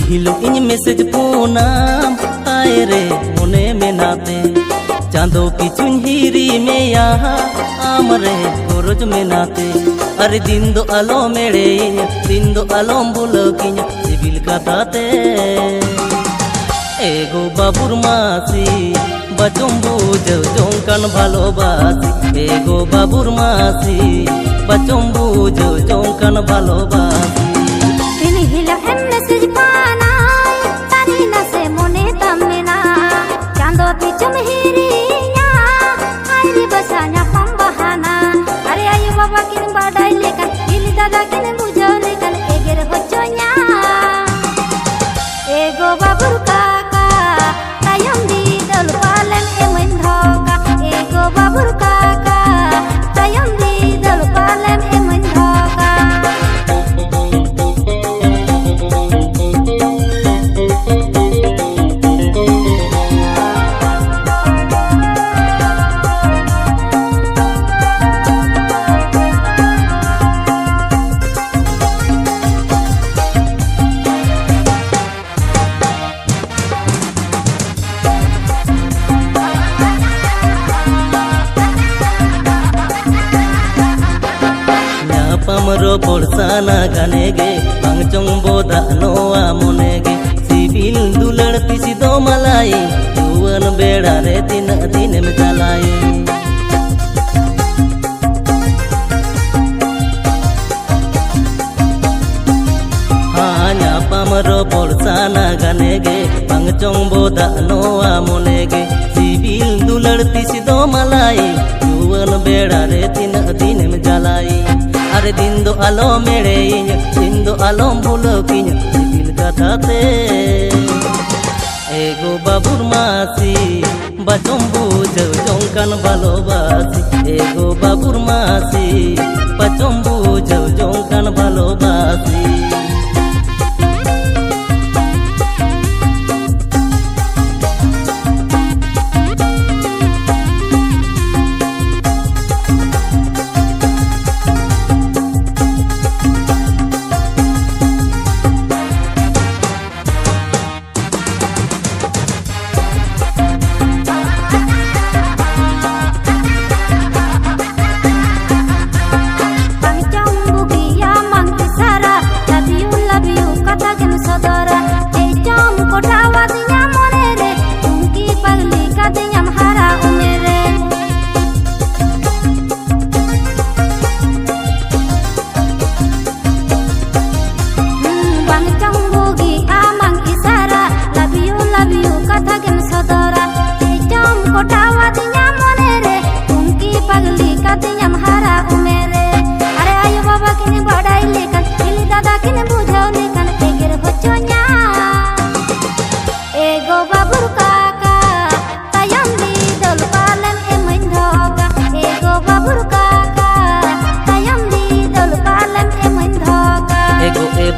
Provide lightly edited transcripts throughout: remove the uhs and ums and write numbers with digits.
हिलो इन मैसेज पूनाम आए रे मोने में नाते चांदो पिछुन हिरी में यहाँ आमरे गोरोज में नाते अरे दिन दो आलो मेरे दिन दो आलो बुलो किन्या सिविल का ताते एगो बाबुर मासी बचों बुझो जोंकन भालो बासी एगो बाबुर मासी बचों बुझो जोंकन भालो बासी हिलो इन मैसेज पिचम हिरिया आइरी बसाnya pembahana अरे आयु बाबा किन badai lekan ini दादा किन बुझो लेkan एगेर होचोnya ego babur kaka tayam di dol palen emen dhoka ego babur kaka tayam di dol palen emen dhoka पमरो पोरसाना गानेगे पंगचों बोदा नोआ मोनेगे सिविल दुलड़ती सी दो मलाई जुवन बेड़ा रे दिन दिन में चलाई हाँ न्या पमरो पोरसाना गानेगे पंगचों बोदा नोआ मोनेगे सिविल दुलड़ती सी दो मलाई जुवन बेड़ा रे दिन दिन में चलाई अरे दिन दो आलो मेरे दिन दो आलो भूलो किन्या सिविल कथाते एगो बाबुर मासी बचों बुझो जोंकन भालो बासी एगो बाबुर मासी बचों बुझो जोंकन भालो बासी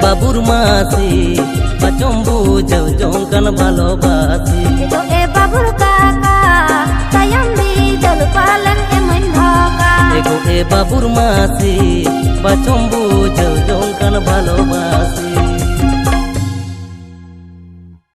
बाबुर मासी बचों बुझो जोंकन भालो बासी ए बाबुर काका तयम दी दल पालन एमन धोका ए बाबुर मासी बचों बुझो जोंकन भालो